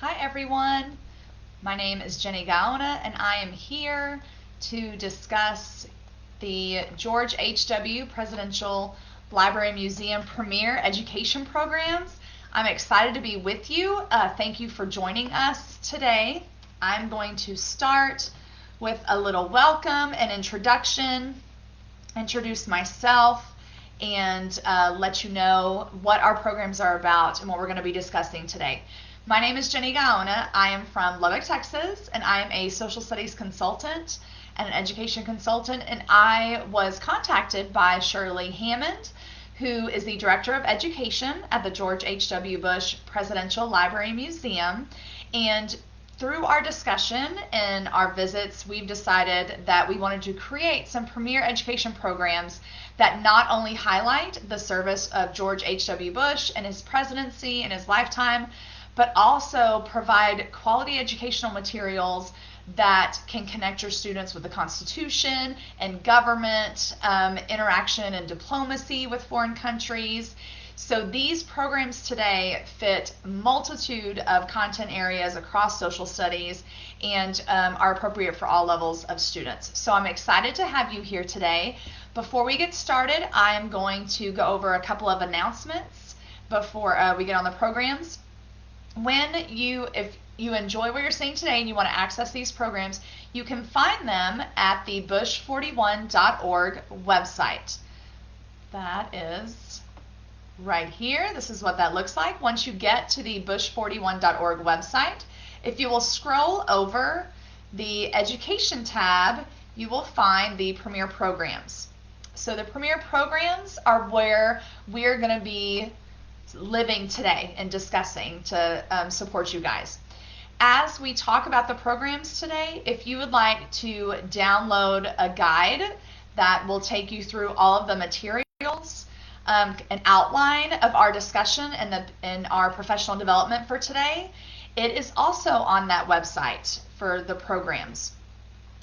Hi everyone, my name is Jenny Gaona and I am here to discuss the George H.W. Presidential Library Museum Premier Education Programs. I'm excited to be with you. Thank you for joining us today. I'm going to start with a little welcome and introduction, introduce myself, and let you know what our programs are about and what we're going to be discussing today. My name is Jenny Gaona. I am from Lubbock, Texas, and I am a social studies consultant and an education consultant, and I was contacted by Shirley Hammond, who is the Director of Education at the George H.W. Bush Presidential Library Museum, and through our discussion and our visits, we've decided that we wanted to create some premier education programs that not only highlight the service of George H.W. Bush and his presidency and his lifetime, but also provide quality educational materials that can connect your students with the Constitution and government, interaction and diplomacy with foreign countries. So these programs today fit a multitude of content areas across social studies and are appropriate for all levels of students. So I'm excited to have you here today. Before we get started, I am going to go over a couple of announcements before we get on the programs. If you enjoy what you're seeing today and you want to access these programs, you can find them at the bush41.org website. That is right here. This is what that looks like. Once you get to the bush41.org website, if you will scroll over the education tab, you will find the premier programs. So the premier programs are where we're going to be living today and discussing to support you guys. As we talk about the programs today, if you would like to download a guide that will take you through all of the materials, an outline of our discussion and our professional development for today, it is also on that website for the programs.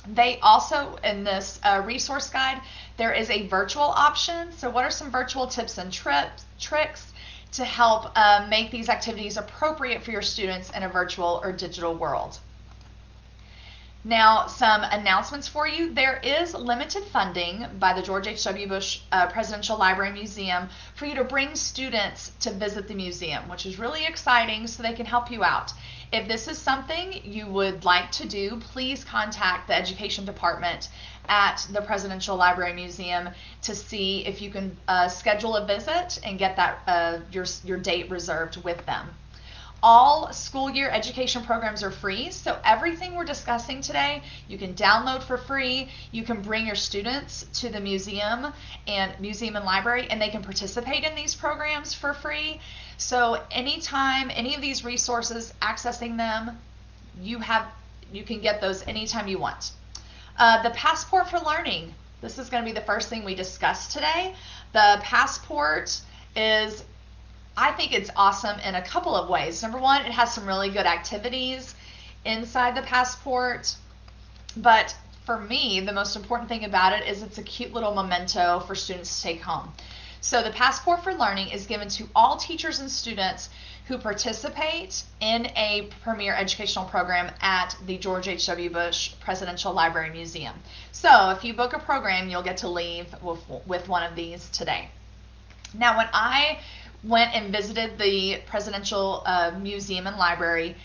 They also, in this resource guide, there is a virtual option. So what are some virtual tips and tricks to help make these activities appropriate for your students in a virtual or digital world? Now, some announcements for you. There is limited funding by the George H.W. Bush Presidential Library Museum for you to bring students to visit the museum, which is really exciting, so they can help you out. If this is something you would like to do, please contact the Education Department at the Presidential Library Museum to see if you can schedule a visit and get that your date reserved with them. All school year education programs are free, so everything we're discussing today you can download for free. You can bring your students to the museum and library, and they can participate in these programs for free. So anytime any of these resources, accessing them, you can get those anytime you want. The Passport for Learning. This is going to be the first thing we discuss today. The Passport is, I think it's awesome in a couple of ways. Number one, it has some really good activities inside the Passport, but for me, the most important thing about it is it's a cute little memento for students to take home. So the Passport for Learning is given to all teachers and students who participate in a premier educational program at the George H.W. Bush Presidential Library Museum. So if you book a program, you'll get to leave with one of these today. Now, when I went and visited the Presidential Museum and Library,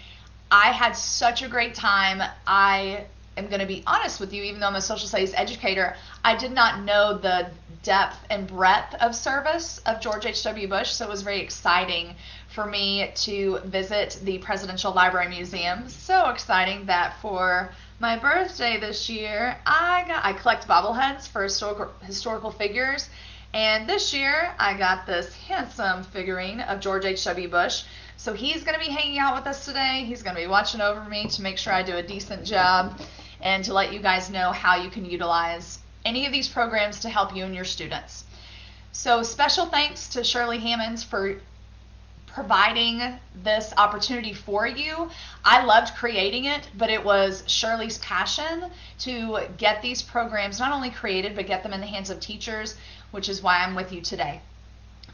I had such a great time. I am going to be honest with you, even though I'm a social studies educator, I did not know the depth and breadth of service of George H.W. Bush, so it was very exciting for me to visit the Presidential Library Museum. So exciting that for my birthday this year, I collect bobbleheads for historical figures. And this year, I got this handsome figurine of George H.W. Bush. So he's going to be hanging out with us today. He's going to be watching over me to make sure I do a decent job and to let you guys know how you can utilize any of these programs to help you and your students. So special thanks to Shirley Hammond for providing this opportunity for you. I loved creating it, but it was Shirley's passion to get these programs not only created, but get them in the hands of teachers, which is why I'm with you today.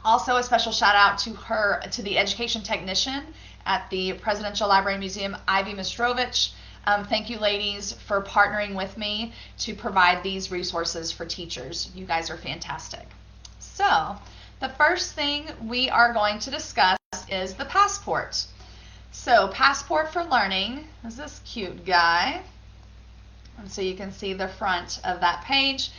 Also, a special shout out to the education technician at the Presidential Library Museum, Ivy Mistrovich. Thank you, ladies, for partnering with me to provide these resources for teachers. You guys are fantastic. So, the first thing we are going to discuss is the passport. So, Passport for Learning is this cute guy. And so you can see the front of that page.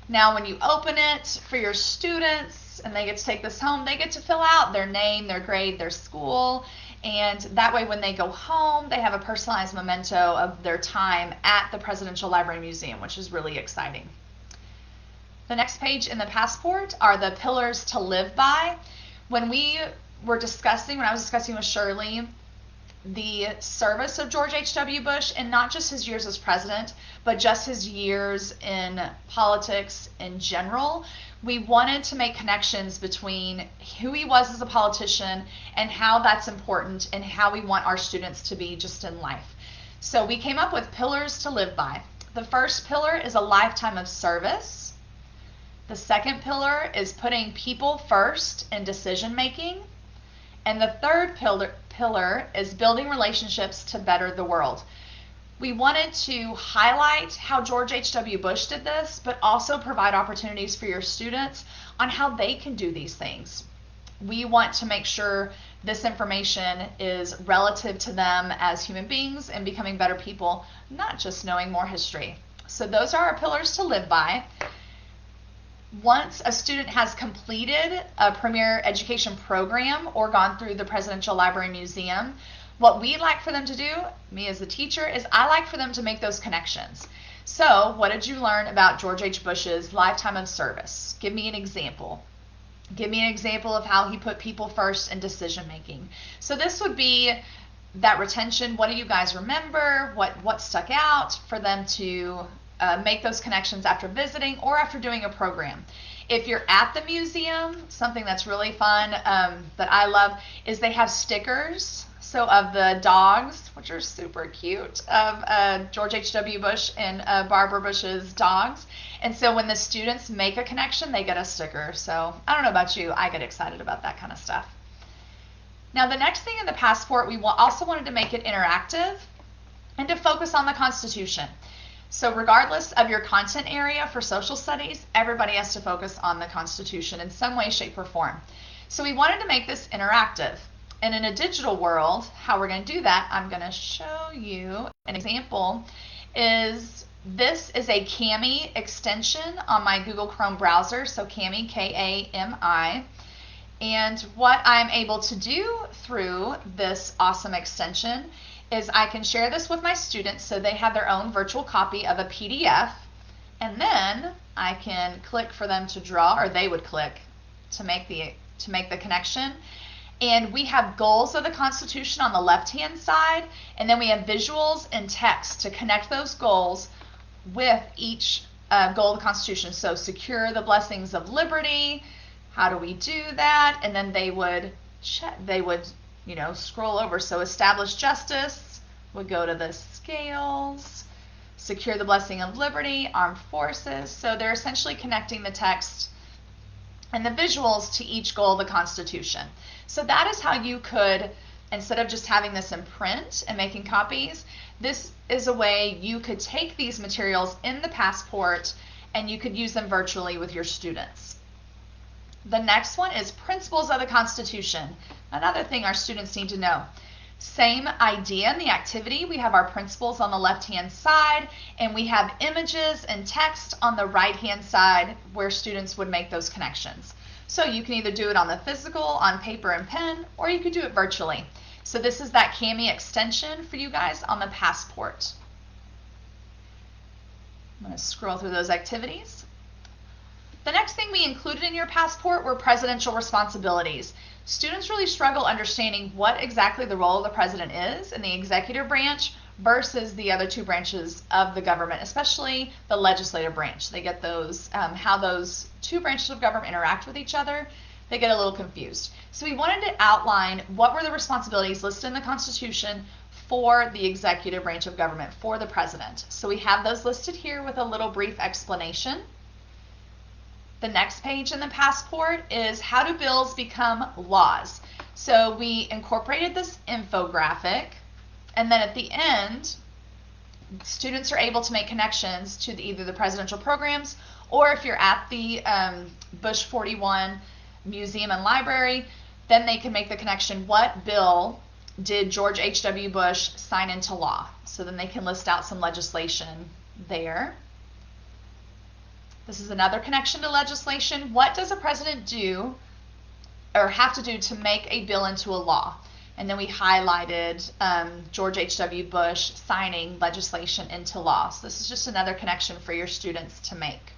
Now, when you open it for your students and they get to take this home, they get to fill out their name, their grade, their school, and that way when they go home, they have a personalized memento of their time at the Presidential Library Museum, which is really exciting. The next page in the passport are the pillars to live by. When I was discussing with Shirley, the service of George H.W. Bush, and not just his years as president, but just his years in politics in general, we wanted to make connections between who he was as a politician and how that's important and how we want our students to be just in life. So we came up with pillars to live by. The first pillar is a lifetime of service. The second pillar is putting people first in decision making. And the third pillar is building relationships to better the world. We wanted to highlight how George H.W. Bush did this, but also provide opportunities for your students on how they can do these things. We want to make sure this information is relative to them as human beings and becoming better people, not just knowing more history. So those are our pillars to live by. Once a student has completed a premier education program or gone through the Presidential Library Museum, what we like for them to do, me as a teacher, is I like for them to make those connections. So, what did you learn about George H. Bush's lifetime of service? Give me an example. Give me an example of how he put people first in decision making. So this would be that retention. What do you guys remember? What stuck out for them to make those connections after visiting or after doing a program? If you're at the museum, something that's really fun that I love is they have stickers. So of the dogs, which are super cute, of George H.W. Bush and Barbara Bush's dogs. And so when the students make a connection, they get a sticker. So I don't know about you, I get excited about that kind of stuff. Now the next thing in the passport, we also wanted to make it interactive and to focus on the Constitution. So regardless of your content area for social studies, everybody has to focus on the Constitution in some way, shape, or form. So we wanted to make this interactive. And in a digital world, how we're going to do that, I'm going to show you an example. This is a Kami extension on my Google Chrome browser, so Kami, K-A-M-I. And what I'm able to do through this awesome extension is I can share this with my students so they have their own virtual copy of a PDF, and then I can click for them to draw, or they would click to make the connection. And we have goals of the Constitution on the left-hand side, and then we have visuals and text to connect those goals with each goal of the Constitution. So secure the blessings of liberty. How do we do that? And then they would scroll over. So establish justice would go to the scales. Secure the blessing of liberty, armed forces. So they're essentially connecting the text and the visuals to each goal of the Constitution. So that is how you could, instead of just having this in print and making copies, this is a way you could take these materials in the passport and you could use them virtually with your students. The next one is Principles of the Constitution. Another thing our students need to know. Same idea in the activity. We have our principles on the left-hand side, and we have images and text on the right-hand side where students would make those connections. So you can either do it on the physical, on paper and pen, or you could do it virtually. So this is that Kami extension for you guys on the passport. I'm going to scroll through those activities. The next thing we included in your passport were presidential responsibilities. Students really struggle understanding what exactly the role of the president is in the executive branch versus the other two branches of the government, especially the legislative branch. They get those, how those two branches of government interact with each other. They get a little confused. So we wanted to outline what were the responsibilities listed in the Constitution for the executive branch of government, for the president. So we have those listed here with a little brief explanation. The next page in the passport is how do bills become laws? So we incorporated this infographic, and then at the end, students are able to make connections to either the presidential programs, or if you're at the Bush 41 Museum and Library, then they can make the connection, what bill did George H.W. Bush sign into law? So then they can list out some legislation there. This is another connection to legislation. What does a president do or have to do to make a bill into a law? And then we highlighted George H.W. Bush signing legislation into law. So this is just another connection for your students to make.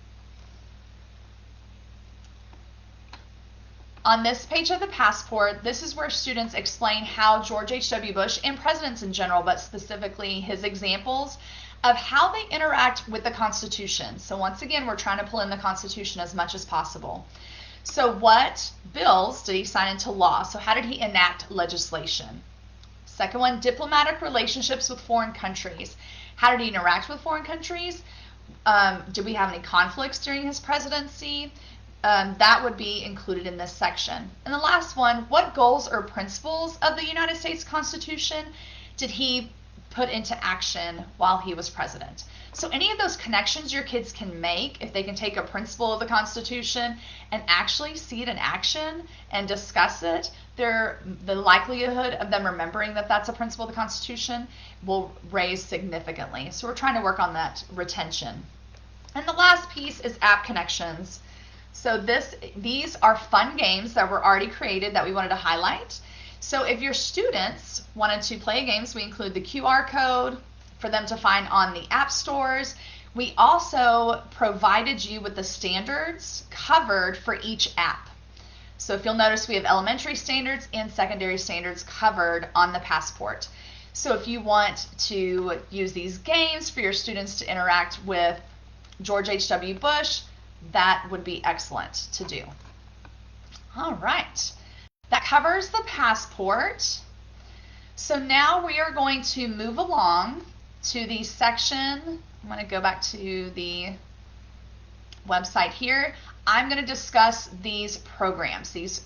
On this page of the passport, this is where students explain how George H.W. Bush, and presidents in general, but specifically his examples of how they interact with the Constitution. So once again, we're trying to pull in the Constitution as much as possible. So what bills did he sign into law? So how did he enact legislation? Second one, diplomatic relationships with foreign countries. How did he interact with foreign countries? Did we have any conflicts during his presidency? That would be included in this section. And the last one, what goals or principles of the United States Constitution did he put into action while he was president? So any of those connections your kids can make, if they can take a principle of the Constitution and actually see it in action and discuss it, the likelihood of them remembering that that's a principle of the Constitution will raise significantly. So we're trying to work on that retention. And the last piece is app connections. So these are fun games that were already created that we wanted to highlight. So if your students wanted to play games, we include the QR code for them to find on the app stores. We also provided you with the standards covered for each app. So if you'll notice, we have elementary standards and secondary standards covered on the passport. So if you want to use these games for your students to interact with George H.W. Bush, that would be excellent to do. All right. That covers the passport. So now we are going to move along to the section. I'm going to go back to the website here. I'm going to discuss these programs, these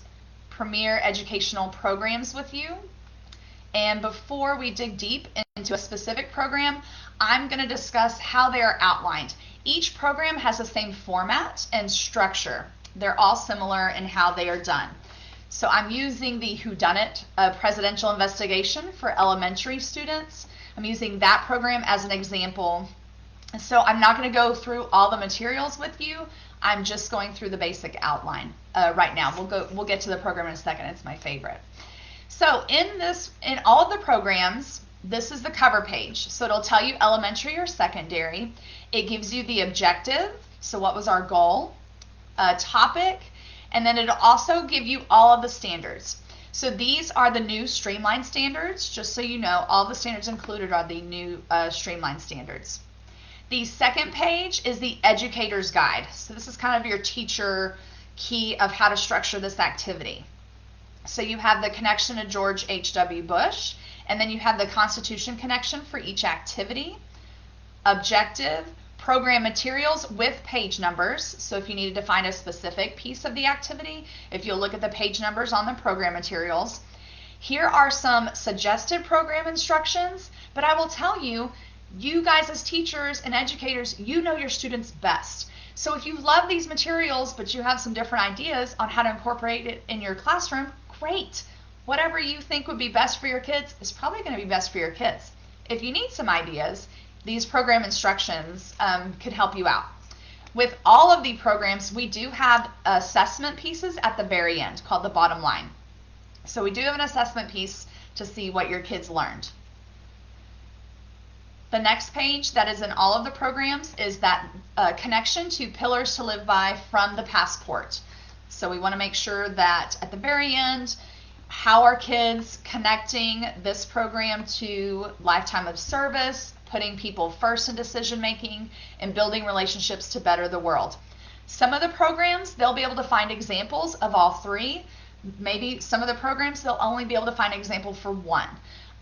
premier educational programs with you. And before we dig deep into a specific program, I'm going to discuss how they are outlined. Each program has the same format and structure. They're all similar in how they are done. So I'm using the Whodunit presidential investigation for elementary students. I'm using that program as an example. So I'm not going to go through all the materials with you. I'm just going through the basic outline right now. We'll get to the program in a second. It's my favorite. So in all of the programs, this is the cover page. So it'll tell you elementary or secondary. It gives you the objective. So what was our goal? Topic. And then it'll also give you all of the standards. So these are the new streamlined standards. Just so you know, all the standards included are the new streamlined standards. The second page is the educator's guide. So this is kind of your teacher key of how to structure this activity. So you have the connection to George H.W. Bush, and then you have the Constitution connection for each activity, objective, program materials with page numbers. So if you needed to find a specific piece of the activity, if you'll look at the page numbers on the program materials. Here are some suggested program instructions, but I will tell you, you guys as teachers and educators, you know your students best. So if you love these materials, but you have some different ideas on how to incorporate it in your classroom, great. Whatever you think would be best for your kids is probably going to be best for your kids. If you need some ideas, these program instructions could help you out. With all of the programs, we do have assessment pieces at the very end called the Bottomline. So we do have an assessment piece to see what your kids learned. The next page that is in all of the programs is that connection to pillars to live by from the passport. So we want to make sure that at the very end, how are kids connecting this program to lifetime of service, putting people first in decision making, and building relationships to better the world. Some of the programs, they'll be able to find examples of all three. Maybe some of the programs, they'll only be able to find an example for one.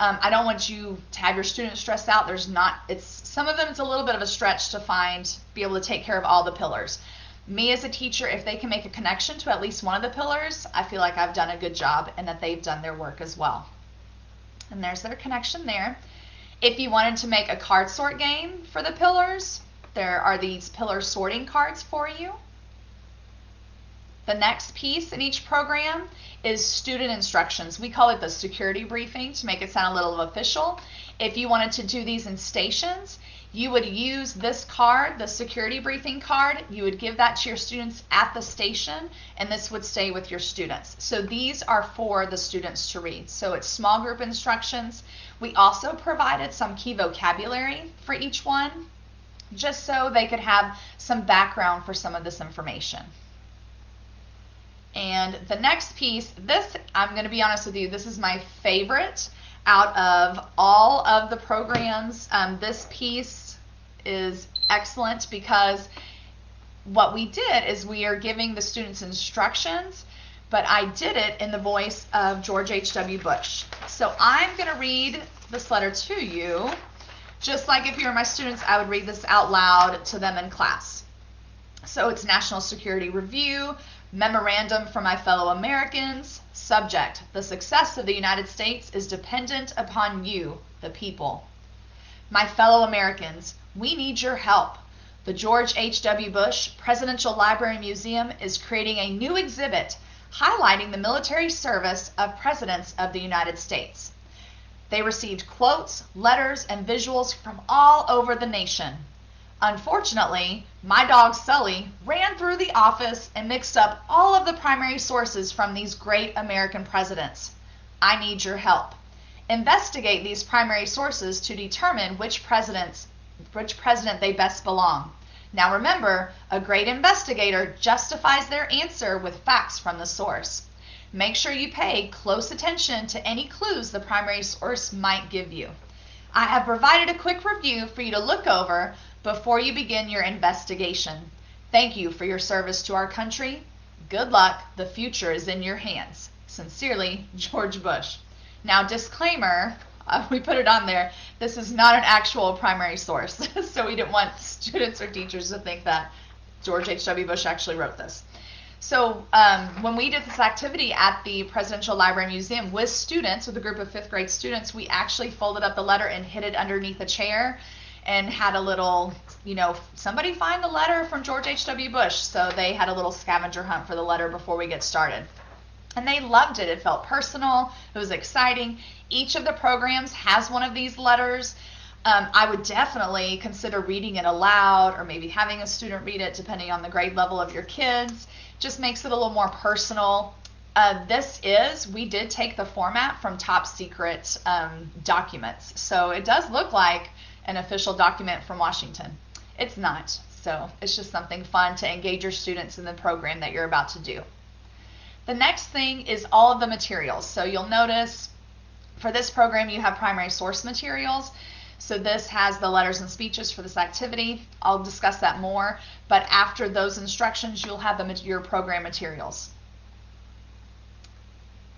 I don't want you to have your students stressed out. Some of them it's a little bit of a stretch to be able to take care of all the pillars. Me as a teacher, if they can make a connection to at least one of the pillars, I feel like I've done a good job and that they've done their work as well. And there's their connection there. If you wanted to make a card sort game for the pillars, there are these pillar sorting cards for you. The next piece in each program is student instructions. We call it the security briefing to make it sound a little official. If you wanted to do these in stations, you would use this card, the security briefing card. You would give that to your students at the station, and this would stay with your students. So these are for the students to read. So it's small group instructions. We also provided some key vocabulary for each one, just so they could have some background for some of this information. And the next piece, this, I'm going to be honest with you, this is my favorite out of all of the programs. This piece is excellent because what we did is we are giving the students instructions, but I did it in the voice of George H.W. Bush. So I'm going to read this letter to you, just like if you were my students, I would read this out loud to them in class. So it's National Security Review, Memorandum for my fellow Americans. Subject: the success of the United States is dependent upon you, the people. My fellow Americans, we need your help. The George H.W. Bush Presidential Library Museum is creating a new exhibit highlighting the military service of presidents of the United States. They received quotes, letters, and visuals from all over the nation. Unfortunately, my dog Sully ran through the office and mixed up all of the primary sources from these great American presidents. I need your help. Investigate these primary sources to determine which president they best belong. Now remember, a great investigator justifies their answer with facts from the source. Make sure you pay close attention to any clues the primary source might give you. I have provided a quick review for you to look over before you begin your investigation. Thank you for your service to our country. Good luck. The future is in your hands. Sincerely, George Bush. Now, disclaimer, we put it on there, this is not an actual primary source, so we didn't want students or teachers to think that George H.W. Bush actually wrote this. So when we did this activity at the Presidential Library Museum with students, with a group of 5th grade students, we actually folded up the letter and hid it underneath a chair and had a little, somebody find the letter from George H.W. Bush. So they had a little scavenger hunt for the letter before we get started. And they loved it. It felt personal. It was exciting. Each of the programs has one of these letters. I would definitely consider reading it aloud or maybe having a student read it depending on the grade level of your kids. Just makes it a little more personal. We did take the format from top secret documents. So it does look like an official document from Washington. It's not. So it's just something fun to engage your students in the program that you're about to do. The next thing is all of the materials. So you'll notice for this program you have primary source materials. So this has the letters and speeches for this activity. I'll discuss that more, but after those instructions you'll have your program materials.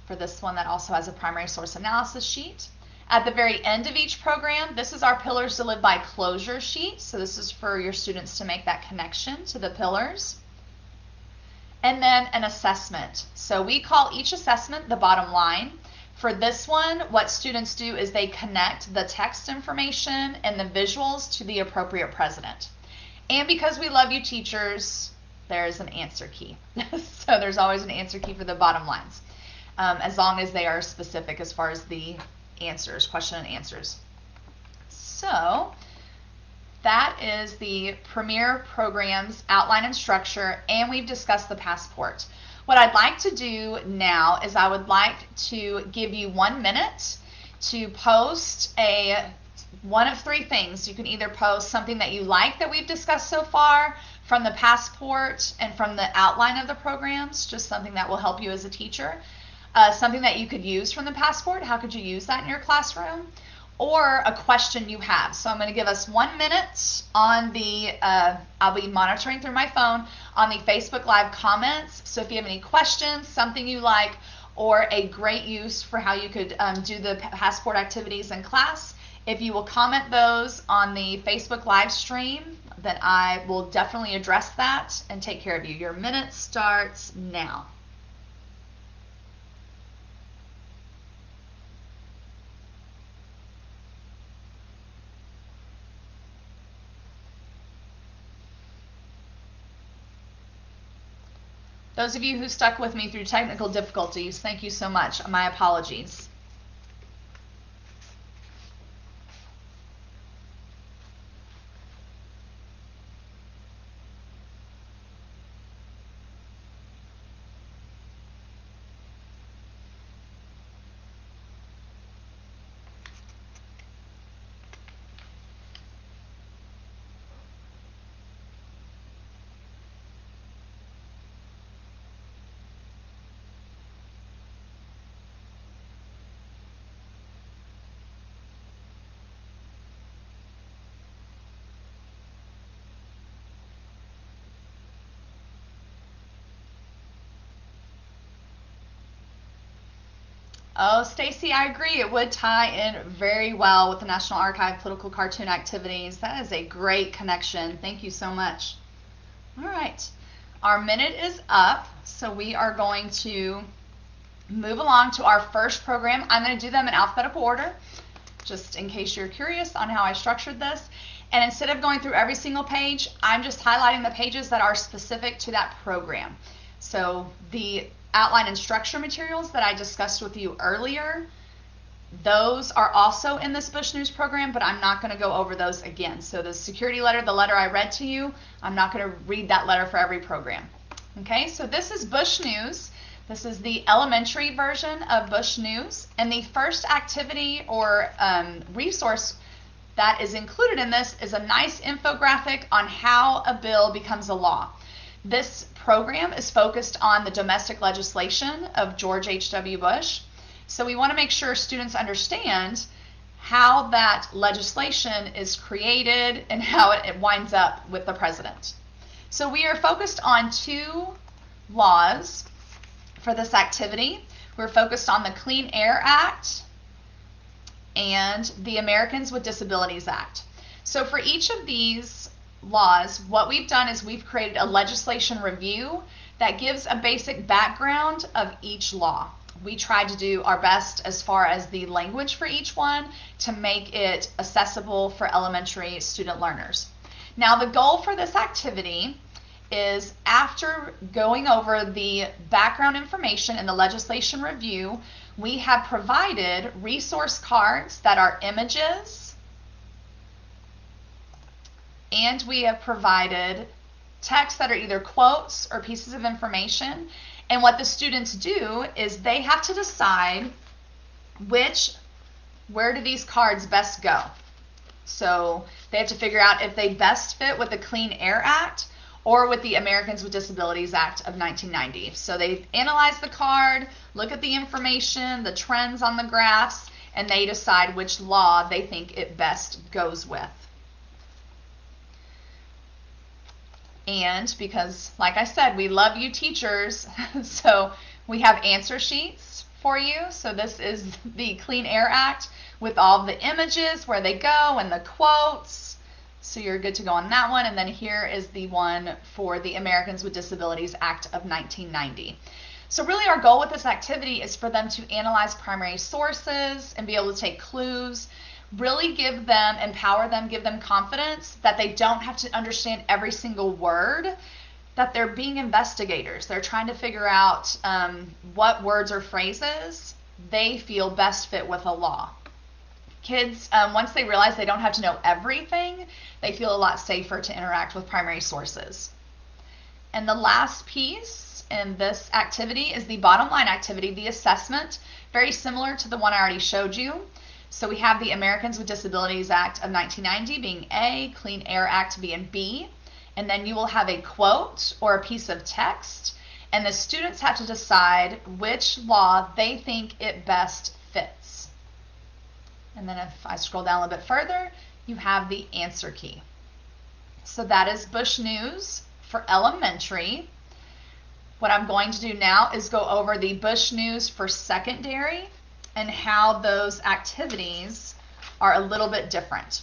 For this one, that also has a primary source analysis sheet. At the very end of each program, this is our Pillars to Live By closure sheet. So this is for your students to make that connection to the pillars. And then an assessment. So we call each assessment the bottom line. For this one, what students do is they connect the text information and the visuals to the appropriate president. And because we love you teachers, there's an answer key. So there's always an answer key for the bottom lines, as long as they are specific as far as the answers, question and answers. So that is the Premier Program's outline and structure, and we've discussed the passport. What I'd like to do now is I would like to give you 1 minute to post one of 3 things. You can either post something that you like that we've discussed so far from the passport and from the outline of the programs, just something that will help you as a teacher. Something that you could use from the passport, how could you use that in your classroom? Or a question you have. So I'm going to give us 1 minute on I'll be monitoring through my phone on the Facebook Live comments. So if you have any questions, something you like, or a great use for how you could do the passport activities in class, If you will comment those on the Facebook live stream, then I will definitely address that and take care of you. Your minute starts now. Those of you who stuck with me through technical difficulties, thank you so much. My apologies. Oh, Stacy, I agree. It would tie in very well with the National Archive political cartoon activities. That is a great connection. Thank you so much. All right. Our minute is up, so we are going to move along to our first program. I'm going to do them in alphabetical order, just in case you're curious on how I structured this. And instead of going through every single page, I'm just highlighting the pages that are specific to that program. So the outline and structure materials that I discussed with you earlier, those are also in this Bush News program, but I'm not going to go over those again. So the security letter, the letter I read to you, I'm not going to read that letter for every program. Okay, so this is Bush News. This is the elementary version of Bush News. And the first activity or resource that is included in this is a nice infographic on how a bill becomes a law. This program is focused on the domestic legislation of George H.W. Bush. So we want to make sure students understand how that legislation is created and how it winds up with the president. So we are focused on two laws for this activity. We're focused on the Clean Air Act and the Americans with Disabilities Act. So for each of these laws, what we've done is we've created a legislation review that gives a basic background of each law. We tried to do our best as far as the language for each one to make it accessible for elementary student learners. Now the goal for this activity is, after going over the background information and the legislation review, we have provided resource cards that are images, and we have provided texts that are either quotes or pieces of information. And what the students do is they have to decide where do these cards best go. So they have to figure out if they best fit with the Clean Air Act or with the Americans with Disabilities Act of 1990. So they analyze the card, look at the information, the trends on the graphs, and they decide which law they think it best goes with. And because, like I said, we love you teachers, so we have answer sheets for you. So this is the Clean Air Act with all the images, where they go, and the quotes. So you're good to go on that one. And then here is the one for the Americans with Disabilities Act of 1990. So really our goal with this activity is for them to analyze primary sources and be able to take clues, really give them, empower them, give them confidence that they don't have to understand every single word, that they're being investigators. They're trying to figure out what words or phrases they feel best fit with a law. Kids, once they realize they don't have to know everything, they feel a lot safer to interact with primary sources. And the last piece in this activity is the bottom line activity, the assessment, very similar to the one I already showed you. So we have the Americans with Disabilities Act of 1990 being A, Clean Air Act being B, and then you will have a quote or a piece of text, and the students have to decide which law they think it best fits. And then if I scroll down a little bit further, you have the answer key. So that is Bush News for elementary. What I'm going to do now is go over the Bush News for secondary and how those activities are a little bit different.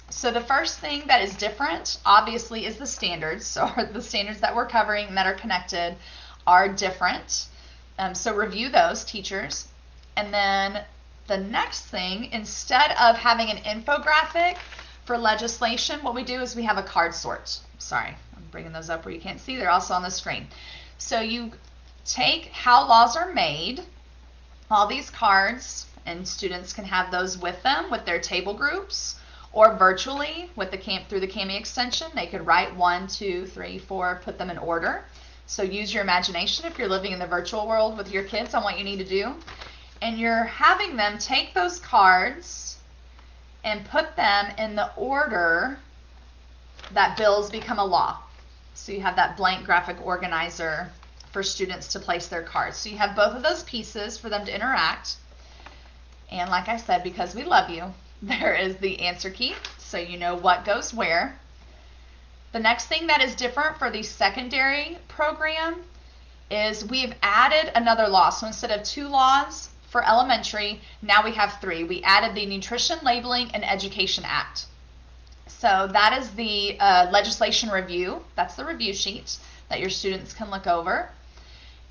So the first thing that is different, obviously, is the standards. So the standards that we're covering and that are connected are different. So review those, teachers. And then the next thing, instead of having an infographic for legislation, what we do is we have a card sort. Sorry, I'm bringing those up where you can't see. They're also on the screen. So you take how laws are made, all these cards, and students can have those with them with their table groups, or virtually with the through the Kami extension. They could write 1, 2, 3, 4, put them in order. So use your imagination if you're living in the virtual world with your kids on what you need to do. And you're having them take those cards and put them in the order that bills become a law. So you have that blank graphic organizer for students to place their cards. So you have both of those pieces for them to interact. And like I said, because we love you, there is the answer key, so you know what goes where. The next thing that is different for the secondary program is we've added another law. So instead of 2 laws for elementary, now we have 3. We added the Nutrition Labeling and Education Act. So that is the legislation review. That's the review sheet that your students can look over.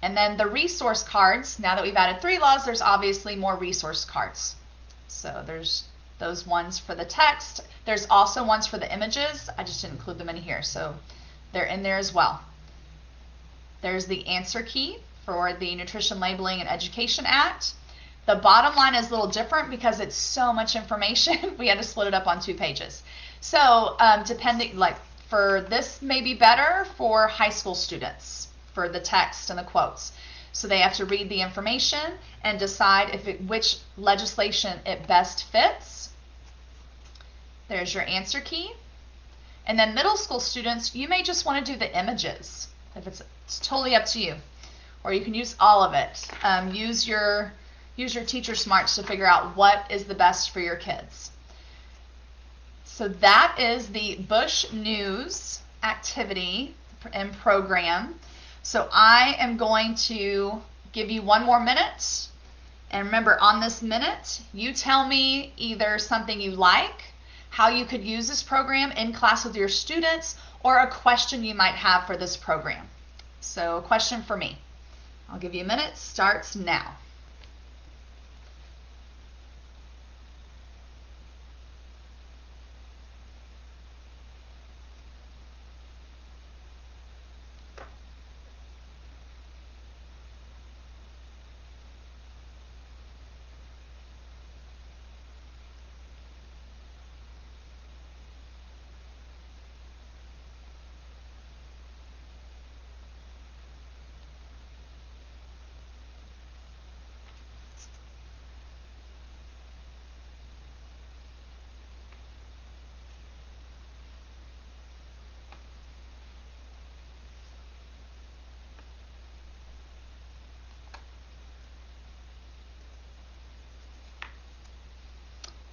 And then the resource cards, now that we've added 3 laws, there's obviously more resource cards. So there's those ones for the text. There's also ones for the images. I just didn't include them in here, so they're in there as well. There's the answer key for the Nutrition Labeling and Education Act. The Bottomline is a little different because it's so much information. We had to split it up on 2 pages. So depending, like for this may be better for high school students for the text and the quotes. So they have to read the information and decide which legislation it best fits. There's your answer key. And then middle school students, you may just want to do the images. It's totally up to you. Or you can use all of it. Use your teacher smarts to figure out what is the best for your kids. So that is the Bush News activity and program. So I am going to give you 1 more minute. And remember, on this minute, you tell me either something you like, how you could use this program in class with your students, or a question you might have for this program. So a question for me. I'll give you a minute. Starts now.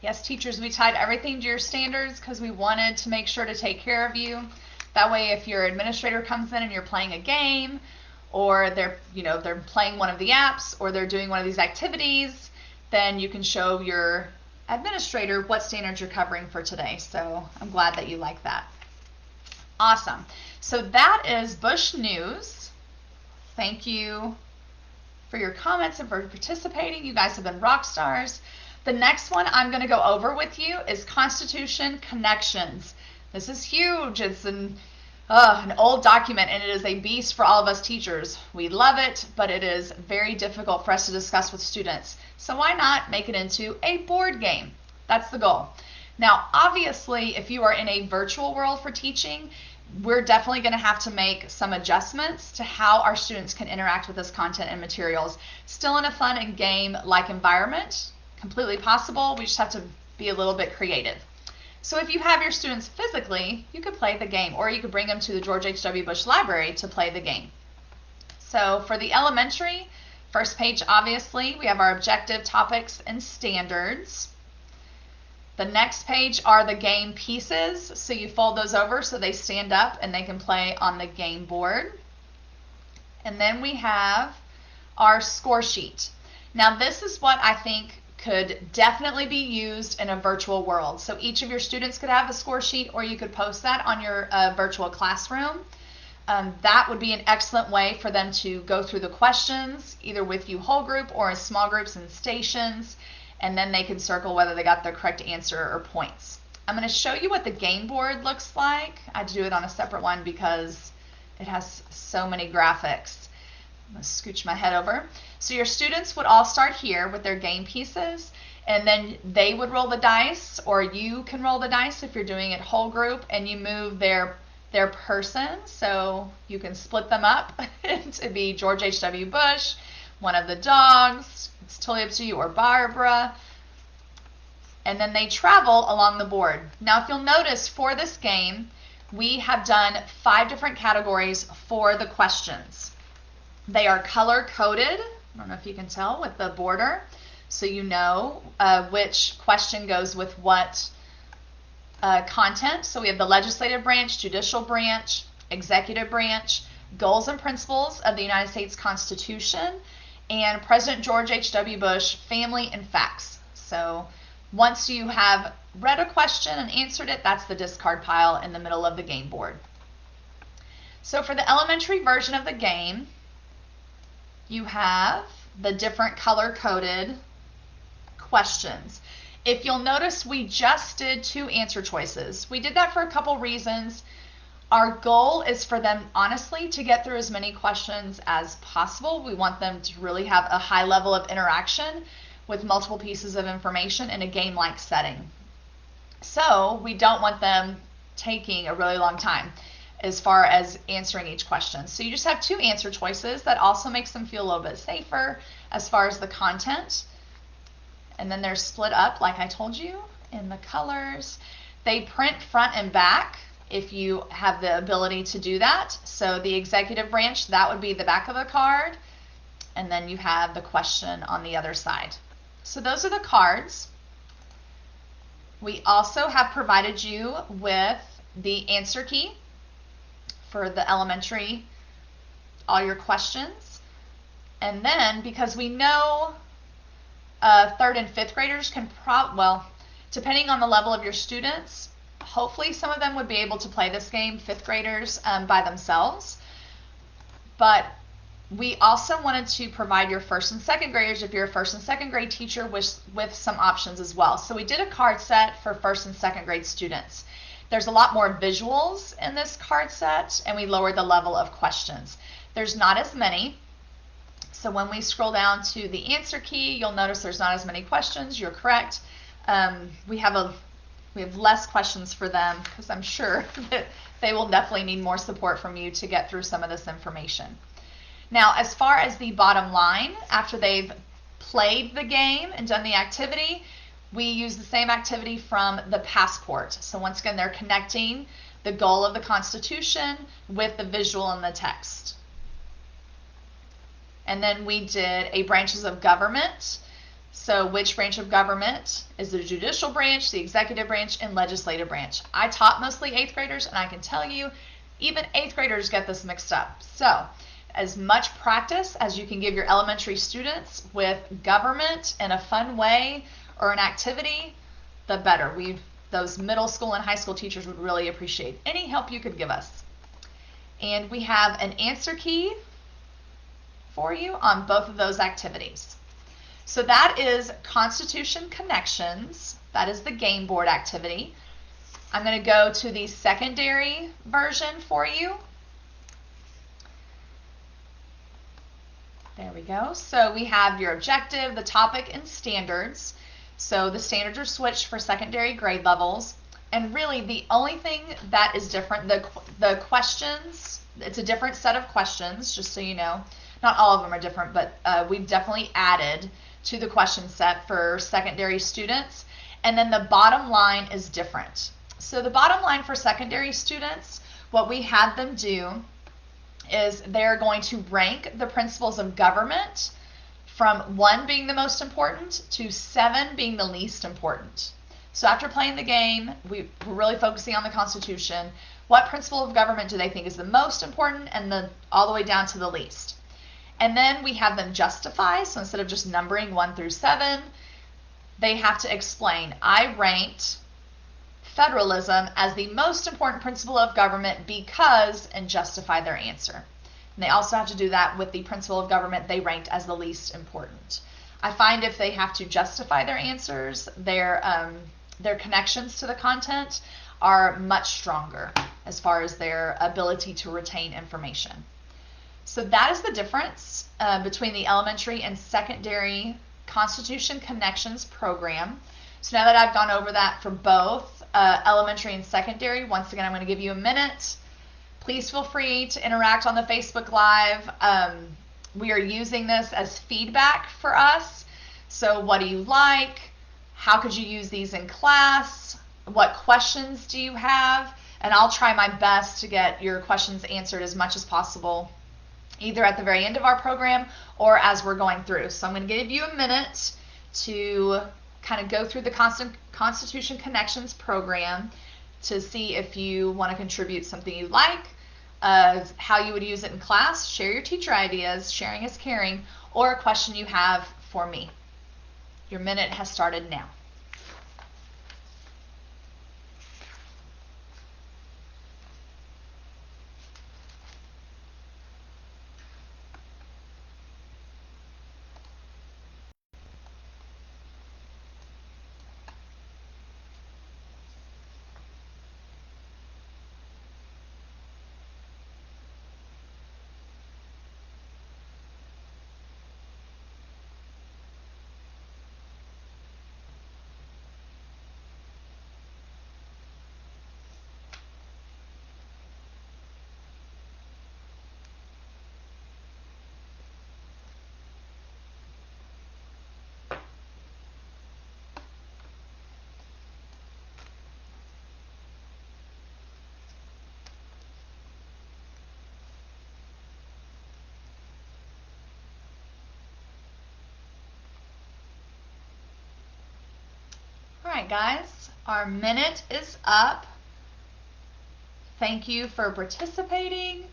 Yes, teachers, we tied everything to your standards because we wanted to make sure to take care of you. That way, if your administrator comes in and you're playing a game, or they're playing one of the apps, or they're doing one of these activities, then you can show your administrator what standards you're covering for today. So I'm glad that you like that. Awesome. So that is Bush News. Thank you for your comments and for participating. You guys have been rock stars. The next one I'm going to go over with you is Constitution Connections. This is huge. It's an old document, and it is a beast for all of us teachers. We love it, but it is very difficult for us to discuss with students. So why not make it into a board game? That's the goal. Now, obviously, if you are in a virtual world for teaching, we're definitely going to have to make some adjustments to how our students can interact with this content and materials. Still in a fun and game-like environment. Completely possible. We just have to be a little bit creative. So if you have your students physically, you could play the game, or you could bring them to the George H.W. Bush Library to play the game. So for the elementary, first page, obviously, we have our objective, topics, and standards. The next page are the game pieces. So you fold those over so they stand up and they can play on the game board. And then we have our score sheet. Now this is what I think could definitely be used in a virtual world. So each of your students could have a score sheet, or you could post that on your virtual classroom. That would be an excellent way for them to go through the questions, either with you whole group or in small groups and stations, and then they can circle whether they got the correct answer or points. I'm going to show you what the game board looks like. I had to do it on a separate one because it has so many graphics. I'm going to scooch my head over. So your students would all start here with their game pieces, and then they would roll the dice, or you can roll the dice if you're doing it whole group, and you move their person. So you can split them up to be George H.W. Bush, one of the dogs, it's totally up to you, or Barbara. And then they travel along the board. Now, if you'll notice for this game, we have done 5 different categories for the questions. They are color coded. I don't know if you can tell with the border. So you know which question goes with what content. So we have the legislative branch, judicial branch, executive branch, goals and principles of the United States Constitution, and President George H.W. Bush, family and facts. So once you have read a question and answered it, that's the discard pile in the middle of the game board. So for the elementary version of the game, you have the different color-coded questions. If you'll notice, we just did 2 answer choices. We did that for a couple reasons. Our goal is for them, honestly, to get through as many questions as possible. We want them to really have a high level of interaction with multiple pieces of information in a game-like setting. So we don't want them taking a really long time as far as answering each question. So you just have 2 answer choices. That also makes them feel a little bit safer as far as the content. And then they're split up, like I told you, in the colors. They print front and back if you have the ability to do that. So the executive branch, that would be the back of the card. And then you have the question on the other side. So those are the cards. We also have provided you with the answer key for the elementary, all your questions. And then, because we know 3rd and 5th graders can depending on the level of your students, hopefully some of them would be able to play this game, 5th graders, by themselves. But we also wanted to provide your 1st and 2nd graders, if you're a 1st and 2nd grade teacher, with some options as well. So we did a card set for 1st and 2nd grade students. There's a lot more visuals in this card set, and we lowered the level of questions. There's not as many. So when we scroll down to the answer key, you'll notice there's not as many questions. You're correct. We have less questions for them because I'm sure that they will definitely need more support from you to get through some of this information. Now, as far as the bottom line, after they've played the game and done the activity, we use the same activity from the passport. So once again, they're connecting the goal of the Constitution with the visual and the text. And then we did a branches of government. So which branch of government is the judicial branch, the executive branch, and legislative branch? I taught mostly 8th graders, and I can tell you, even 8th graders get this mixed up. So as much practice as you can give your elementary students with government in a fun way or an activity, the better. Those middle school and high school teachers would really appreciate any help you could give us. And we have an answer key for you on both of those activities. So that is Constitution Connections. That is the game board activity. I'm going to go to the secondary version for you. There we go. So we have your objective, the topic, and standards. So the standards are switched for secondary grade levels. And really the only thing that is different, the questions, it's a different set of questions, just so you know. Not all of them are different, but we've definitely added to the question set for secondary students. And then the bottom line is different. So the bottom line for secondary students, what we had them do is they're going to rank the principles of government from 1 being the most important to 7 being the least important. So after playing the game, we're really focusing on the Constitution. What principle of government do they think is the most important, and all the way down to the least? And then we have them justify. So instead of just numbering 1 through 7, they have to explain, I ranked federalism as the most important principle of government because, and justify their answer. And they also have to do that with the principle of government they ranked as the least important. I find if they have to justify their answers, their connections to the content are much stronger as far as their ability to retain information. So that is the difference between the elementary and secondary Constitution Connections program. So now that I've gone over that for both elementary and secondary, once again, I'm going to give you a minute. Please feel free to interact on the Facebook Live. We are using this as feedback for us. So what do you like? How could you use these in class? What questions do you have? And I'll try my best to get your questions answered as much as possible, either at the very end of our program or as we're going through. So I'm going to give you a minute to kind of go through the Constitution Connections program to see if you want to contribute something you like, how you would use it in class, share your teacher ideas, sharing is caring, or a question you have for me. Your minute has started now. All right, guys, our minute is up. Thank you for participating.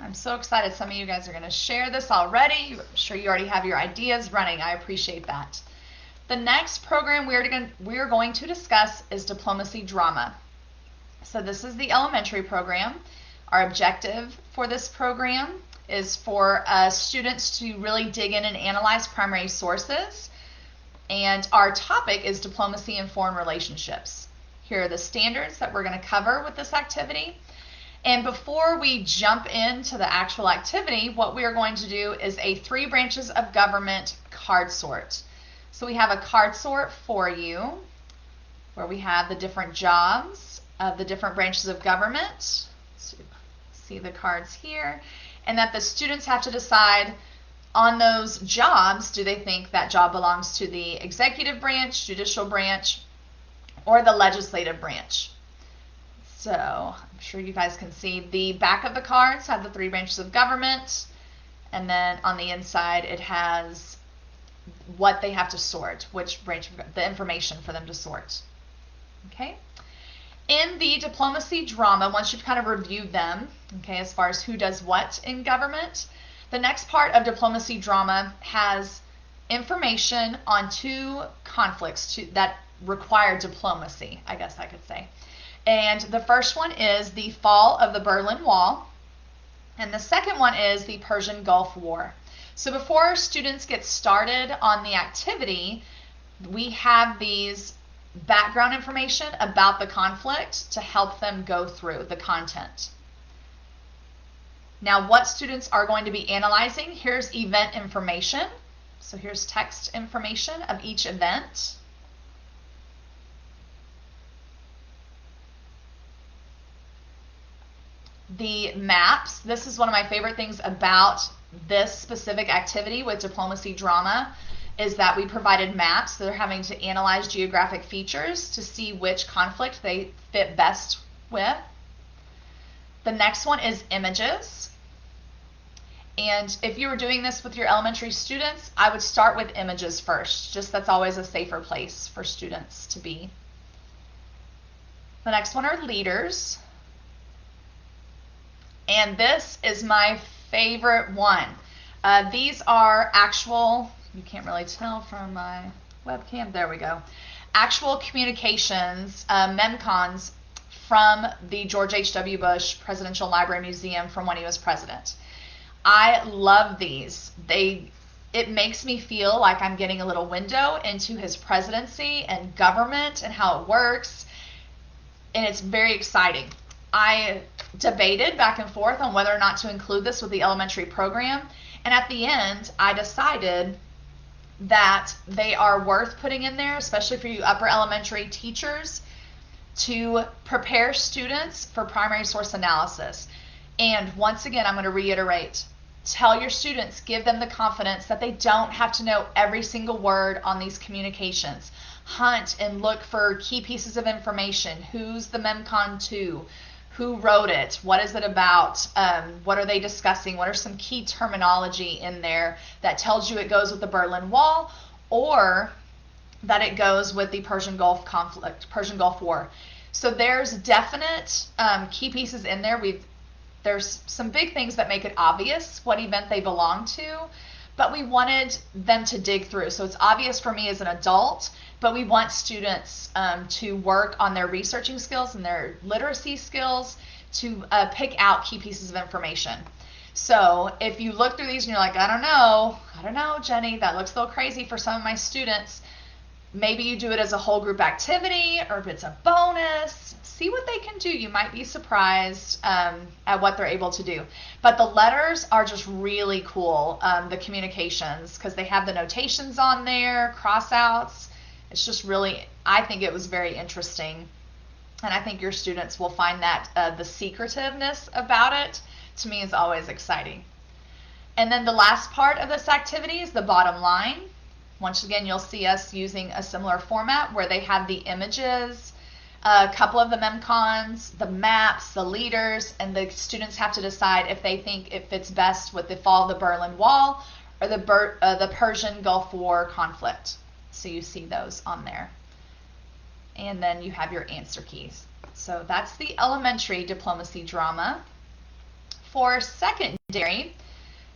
I'm so excited some of you guys are going to share this already. I'm sure you already have your ideas running. I appreciate that. The next program we're going to discuss is Diplomacy Drama. So this is the elementary program. Our objective for this program is for students to really dig in and analyze primary sources. And our topic is diplomacy and foreign relationships. Here are the standards that we're going to cover with this activity. And before we jump into the actual activity, what we are going to do is a 3 branches of government card sort. So we have a card sort for you where we have the different jobs of the different branches of government. So see the cards here. And that the students have to decide on those jobs, do they think that job belongs to the executive branch, judicial branch, or the legislative branch? So I'm sure you guys can see the back of the cards have the 3 branches of government, and then on the inside it has what they have to sort, which branch, the information for them to sort. Okay. In the diplomacy drama, once you've kind of reviewed them, okay, as far as who does what in government, the next part of diplomacy drama has information on 2 conflicts that require diplomacy, I guess I could say. And the first one is the fall of the Berlin Wall, and the second one is the Persian Gulf War. So before students get started on the activity, we have these background information about the conflict to help them go through the content. Now, what students are going to be analyzing, here's event information. So here's text information of each event. The maps, this is one of my favorite things about this specific activity with diplomacy drama, is that we provided maps. So they're having to analyze geographic features to see which conflict they fit best with. The next one is images. And if you were doing this with your elementary students, I would start with images first. Just that's always a safer place for students to be. The next one are leaders. And this is my favorite one. These are actual, you can't really tell from my webcam, there we go. Actual communications, memcons from the George H.W. Bush Presidential Library Museum from when he was president. I love these. It makes me feel like I'm getting a little window into his presidency and government and how it works, and it's very exciting. I debated back and forth on whether or not to include this with the elementary program, and at the end, I decided that they are worth putting in there, especially for you upper elementary teachers, to prepare students for primary source analysis. And once again, I'm going to reiterate, tell your students, give them the confidence that they don't have to know every single word on these communications. Hunt and look for key pieces of information. Who's the memcon to? Who wrote it? What is it about? What are they discussing? What are some key terminology in there that tells you it goes with the Berlin Wall or that it goes with the Persian Gulf conflict, Persian Gulf War? So there's definite key pieces in there. There's some big things that make it obvious what event they belong to, but we wanted them to dig through. So it's obvious for me as an adult, but we want students to work on their researching skills and their literacy skills to pick out key pieces of information. So if you look through these and you're like, I don't know, Jenny, that looks a little crazy for some of my students, maybe you do it as a whole group activity, or if it's a bonus, see what they can do. You might be surprised at what they're able to do. But the letters are just really cool, the communications, because they have the notations on there, crossouts. It's just really, I think it was very interesting. And I think your students will find that the secretiveness about it, to me, is always exciting. And then the last part of this activity is the bottom line. Once again, you'll see us using a similar format where they have the images, a couple of the memcons, the maps, the leaders, and the students have to decide if they think it fits best with the fall of the Berlin Wall or the Persian Gulf War conflict. So you see those on there. And then you have your answer keys. So that's the elementary diplomacy drama. For secondary,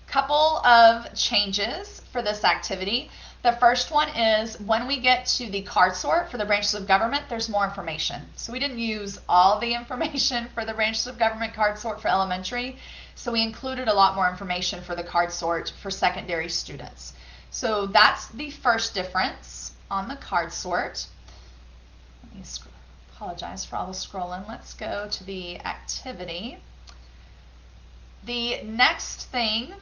couple of changes for this activity. The first one is when we get to the card sort for the branches of government, there's more information. So we didn't use all the information for the branches of government card sort for elementary. So we included a lot more information for the card sort for secondary students. So that's the first difference on the card sort. Let me apologize for all the scrolling. Let's go to the activity. The next thing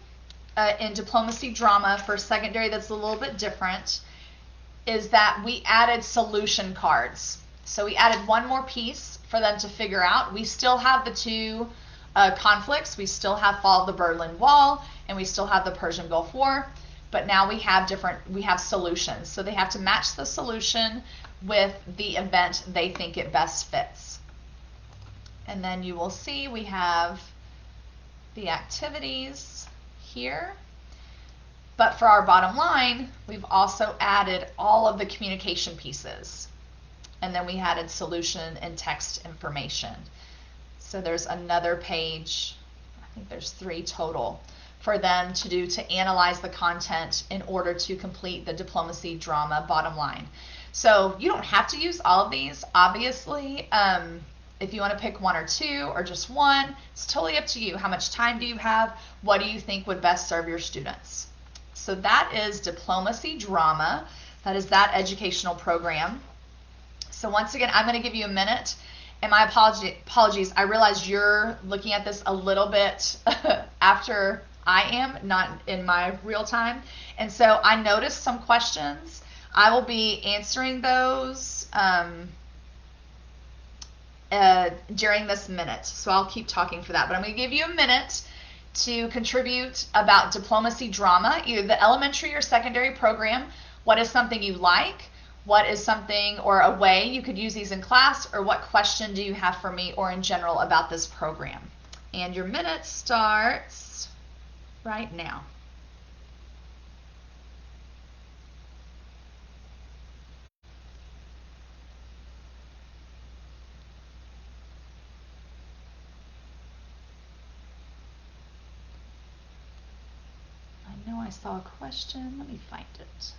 in diplomacy drama for secondary that's a little bit different is that we added solution cards. So we added one more piece for them to figure out. We still have the two conflicts. We still have fall of the Berlin Wall and we still have the Persian Gulf War, but now we have solutions. So they have to match the solution with the event they think it best fits. And then you will see we have the activities here. But for our bottom line, we've also added all of the communication pieces. And then we added solution and text information. So there's another page, I think there's 3 total, for them to do to analyze the content in order to complete the diplomacy drama bottom line. So you don't have to use all of these, obviously. If you want to pick 1 or 2 or just 1, it's totally up to you. How much time do you have? What do you think would best serve your students? So that is diplomacy drama. That is that educational program. So once again, I'm going to give you a minute. And my apologies, I realize you're looking at this a little bit after I am, not in my real time. And so I noticed some questions. I will be answering those during this minute. So I'll keep talking for that. But I'm going to give you a minute to contribute about diplomacy drama, either the elementary or secondary program. What is something you like? What is something or a way you could use these in class? Or what question do you have for me or in general about this program? And your minute starts right now. I know I saw a question. Let me find it.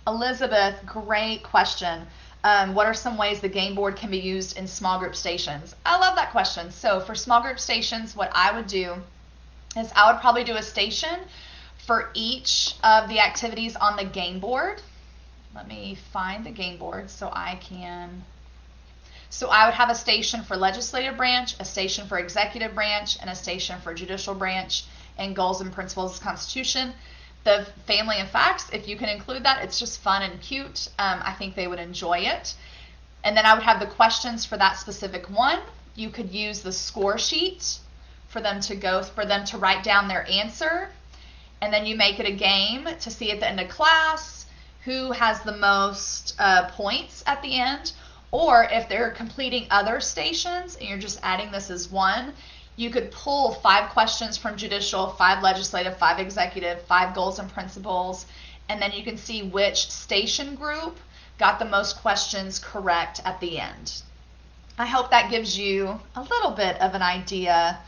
Elizabeth, great question. What are some ways the game board can be used in small group stations? I love that question. So for small group stations, what I would do is I would probably do a station for each of the activities on the game board. Let me find the game board so I would have a station for legislative branch, a station for executive branch, and a station for judicial branch, and goals and principles of the Constitution. The family and facts, if you can include that, it's just fun and cute. I think they would enjoy it. And then I would have the questions for that specific one. You could use the score sheet for them to write down their answer. And then you make it a game to see at the end of class who has the most points at the end. Or if they're completing other stations and you're just adding this as one, you could pull 5 questions from judicial, 5 legislative, 5 executive, 5 goals and principles, and then you can see which station group got the most questions correct at the end. I hope that gives you a little bit of an idea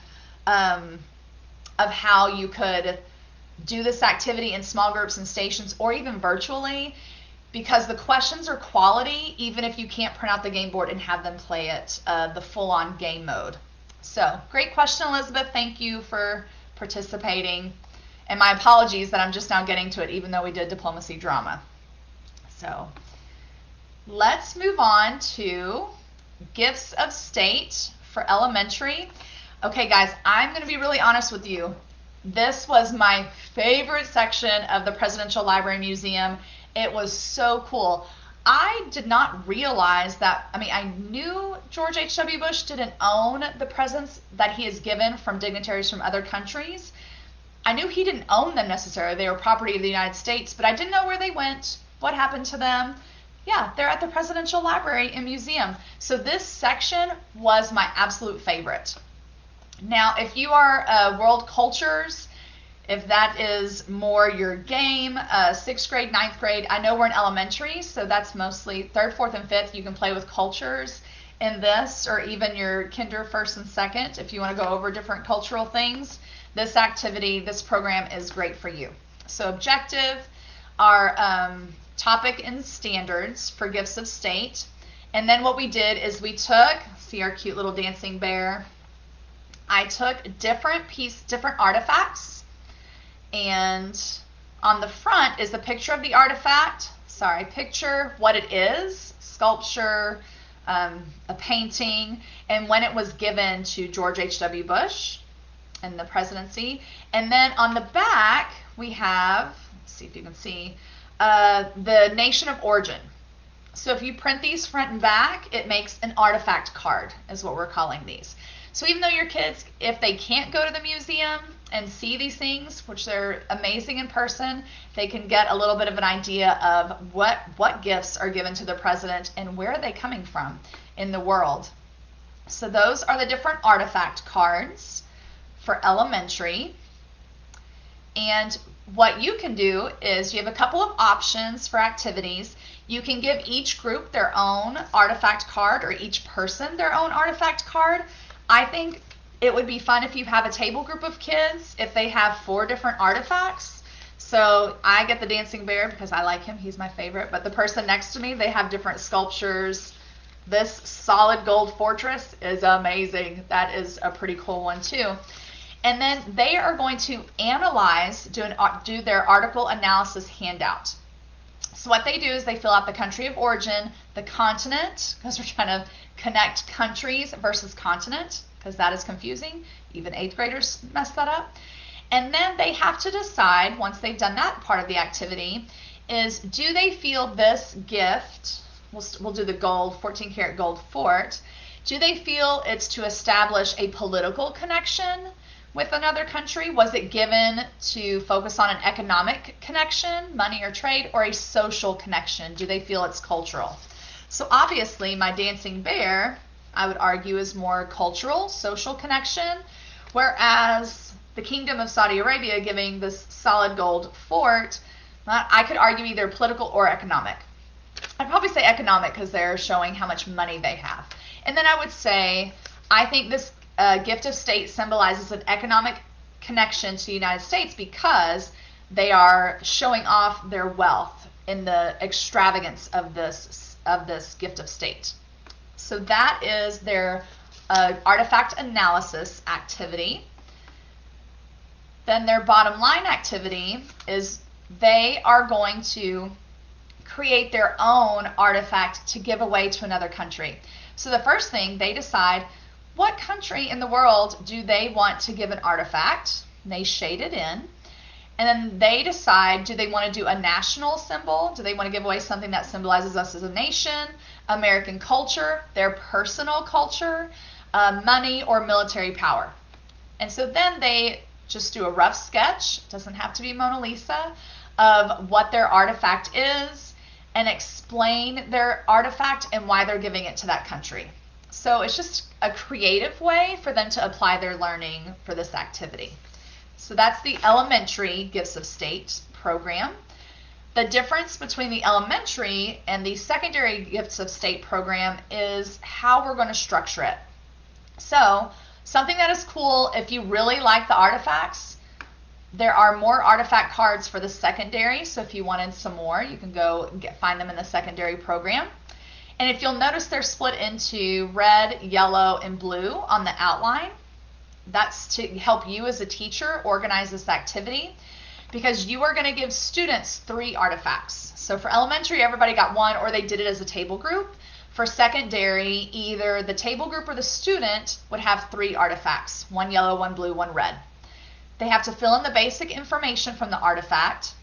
of how you could do this activity in small groups and stations, or even virtually, because the questions are quality even if you can't print out the game board and have them play it the full-on game mode. So, great question, Elizabeth. Thank you for participating. And my apologies that I'm just now getting to it, even though we did diplomacy drama. So, let's move on to gifts of state for elementary. Okay, guys, I'm going to be really honest with you. This was my favorite section of the Presidential Library Museum. It was so cool. I did not realize that, I knew George H.W. Bush didn't own the presents that he has given from dignitaries from other countries. I knew he didn't own them necessarily. They were property of the United States, but I didn't know where they went, what happened to them. Yeah, they're at the Presidential Library and Museum. So this section was my absolute favorite. Now, if you are world cultures, if that is more your game, 6th grade, 9th grade, I know we're in elementary, so that's mostly 3rd, 4th, and 5th. You can play with cultures in this, or even your kinder 1st and 2nd, if you want to go over different cultural things. This activity, this program is great for you. So objective, our topic and standards for gifts of state. And then what we did is we took, see our cute little dancing bear, I took different artifacts, and on the front is a picture of the artifact. Picture what it is, sculpture, a painting, and when it was given to George H.W. Bush and the presidency. And then on the back we have, let's see if you can see, the nation of origin. So if you print these front and back, it makes an artifact card, is what we're calling these. So even though your kids, if they can't go to the museum and see these things, which they're amazing in person, they can get a little bit of an idea of what gifts are given to the president and where are they coming from in the world. So those are the different artifact cards for elementary. And what you can do is you have a couple of options for activities. You can give each group their own artifact card, or each person their own artifact card. I think it would be fun if you have a table group of kids, if they have 4 different artifacts. So I get the dancing bear because I like him, he's my favorite, but the person next to me, they have different sculptures. This solid gold fortress is amazing. That is a pretty cool one too. And then they are going to analyze, do their article analysis handout. So what they do is they fill out the country of origin, the continent, because we're trying to connect countries versus continent, because that is confusing. Even 8th graders mess that up. And then they have to decide, once they've done that part of the activity, is do they feel this gift, we'll do the gold, 14 karat gold fort, do they feel it's to establish a political connection with another country? Was it given to focus on an economic connection, money or trade, or a social connection? Do they feel it's cultural? So obviously my dancing bear, I would argue, is more cultural, social connection, whereas the Kingdom of Saudi Arabia giving this solid gold fort, I could argue either political or economic. I'd probably say economic because they're showing how much money they have. And then I would say, I think this gift of state symbolizes an economic connection to the United States because they are showing off their wealth in the extravagance of this gift of state. So that is their artifact analysis activity. Then their bottom line activity is they are going to create their own artifact to give away to another country. So the first thing, they decide what country in the world do they want to give an artifact. They shade it in. And then they decide, do they want to do a national symbol? Do they want to give away something that symbolizes us as a nation, American culture, their personal culture, money, or military power? And so then they just do a rough sketch, doesn't have to be Mona Lisa, of what their artifact is and explain their artifact and why they're giving it to that country. So it's just a creative way for them to apply their learning for this activity. So that's the elementary Gifts of State program. The difference between the elementary and the secondary Gifts of State program is how we're going to structure it. So something that is cool, if you really like the artifacts, there are more artifact cards for the secondary. So if you wanted some more, you can go find them in the secondary program. And if you'll notice, they're split into red, yellow, and blue on the outline. That's to help you as a teacher organize this activity, because you are going to give students 3 artifacts. So for elementary, everybody got 1, or they did it as a table group. For secondary, either the table group or the student would have 3 artifacts, 1 yellow, 1 blue, 1 red. They have to fill in the basic information from the artifact,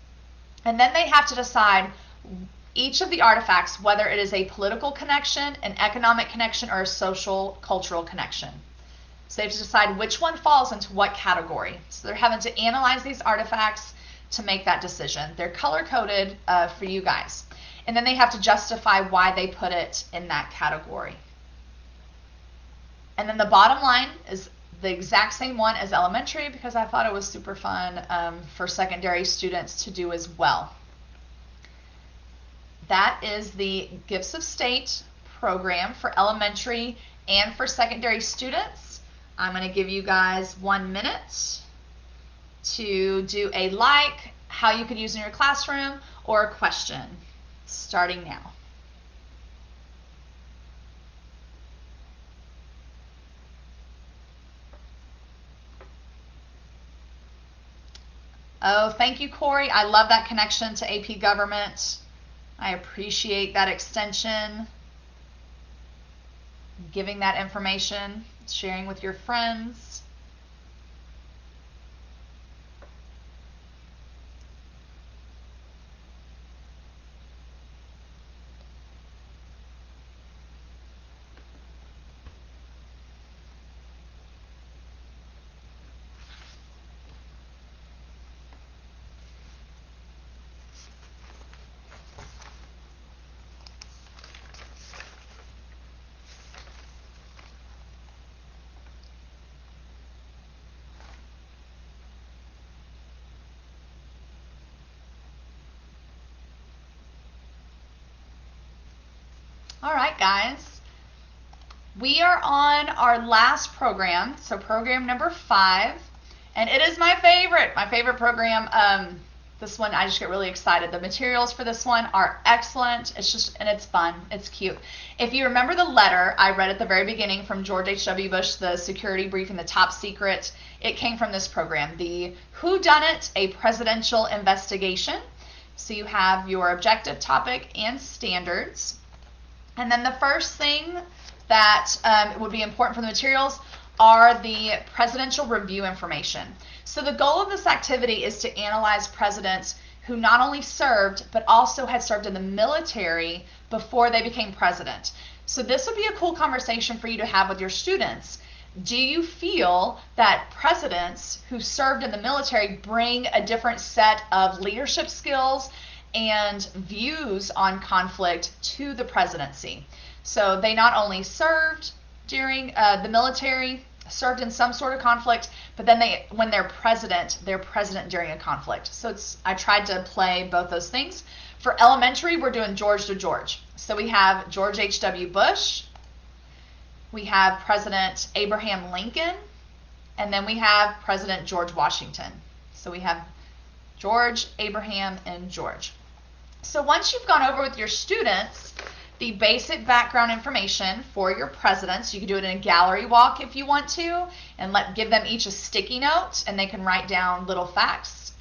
and then they have to decide each of the artifacts, whether it is a political connection, an economic connection, or a social, cultural connection. So they have to decide which one falls into what category. So they're having to analyze these artifacts to make that decision. They're color-coded for you guys. And then they have to justify why they put it in that category. And then the bottom line is the exact same one as elementary, because I thought it was super fun for secondary students to do as well. That is the Gifts of State program for elementary and for secondary students. I'm going to give you guys 1 minute to do a like, how you could use in your classroom, or a question, starting now. Oh, thank you, Corey. I love that connection to AP Government. I appreciate that extension, giving that information, sharing with your friends. All right, guys, we are on our last program, so program number 5, and it is my favorite program. This one, I just get really excited. The materials for this one are excellent. And it's fun. It's cute. If you remember the letter I read at the very beginning from George H.W. Bush, the security briefing, the top secret, it came from this program, the Whodunit, a presidential investigation. So you have your objective, topic, and standards. And then the first thing that would be important for the materials are the presidential review information. So the goal of this activity is to analyze presidents who not only served, but also had served in the military before they became president. So this would be a cool conversation for you to have with your students. Do you feel that presidents who served in the military bring a different set of leadership skills and views on conflict to the presidency? So they not only served during the military, served in some sort of conflict, but then when they're president during a conflict. So I tried to play both those things. For elementary, we're doing George to George. So we have George H.W. Bush, we have President Abraham Lincoln, and then we have President George Washington. So we have George, Abraham, and George. So once you've gone over with your students the basic background information for your presidents, you can do it in a gallery walk if you want to, and give them each a sticky note, and they can write down little facts.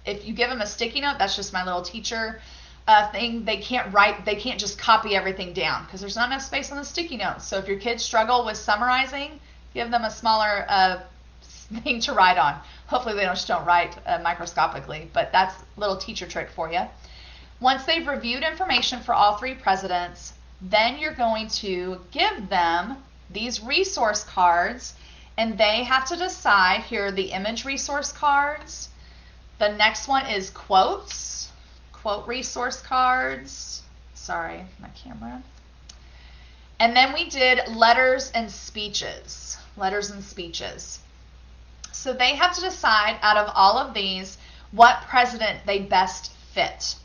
If you give them a sticky note, that's just my little teacher thing. They can't just copy everything down because there's not enough space on the sticky note. So if your kids struggle with summarizing, give them a smaller thing to write on. Hopefully they just don't write microscopically, but that's a little teacher trick for you. Once they've reviewed information for all three presidents, then you're going to give them these resource cards, and they have to decide. Here are the image resource cards. The next one is quotes, quote resource cards. Sorry, my camera. And then we did letters and speeches, letters and speeches. So they have to decide out of all of these what president they best fit.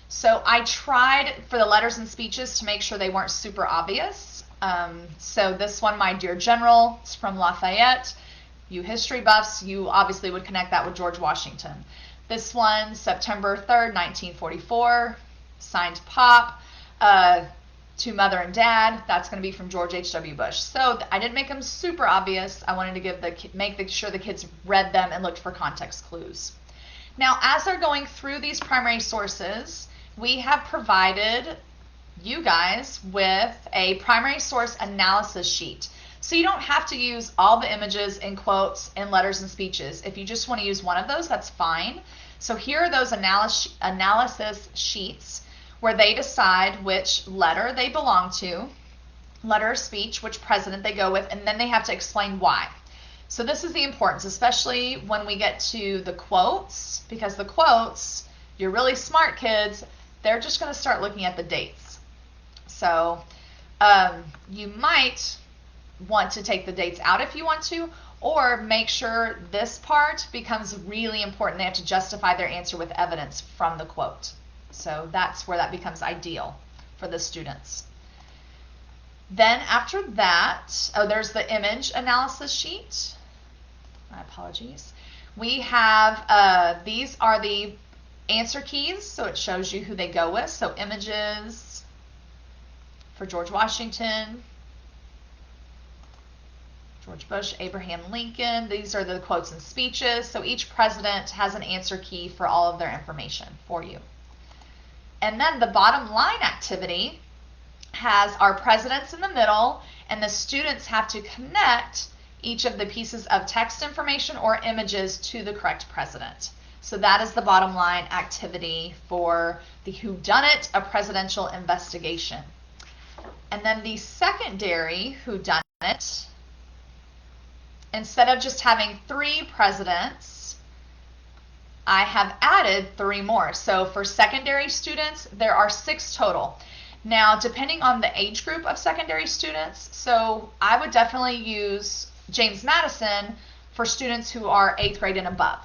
So I tried for the letters and speeches to make sure they weren't super obvious. So this one, My Dear General, is from Lafayette. You history buffs, you obviously would connect that with George Washington. This one, September 3rd, 1944, signed Pop, to Mother and Dad. That's going to be from George H.W. Bush. So I didn't make them super obvious. I wanted to make sure the kids read them and looked for context clues. Now, as they're going through these primary sources, we have provided you guys with a primary source analysis sheet. So you don't have to use all the images and quotes and letters and speeches. If you just want to use one of those, that's fine. So here are those analysis sheets where they decide which letter they belong to, letter or speech, which president they go with, and then they have to explain why. So this is the importance, especially when we get to the quotes, because the quotes, you're really smart kids, they're just going to start looking at the dates. So you might want to take the dates out if you want to, or make sure this part becomes really important. They have to justify their answer with evidence from the quote. So that's where that becomes ideal for the students. Then after that, there's the image analysis sheet. My apologies. We have, these are the answer keys, so it shows you who they go with. So images for George Washington, George Bush, Abraham Lincoln. These are the quotes and speeches. So each president has an answer key for all of their information for you. And then the bottom line activity has our presidents in the middle, and the students have to connect each of the pieces of text information or images to the correct president. So that is the bottom line activity for the Whodunit, a presidential investigation. And then the secondary Whodunit, instead of just having 3 presidents, I have added 3 more. So for secondary students, there are 6 total. Now, depending on the age group of secondary students, so I would definitely use James Madison for students who are 8th grade and above.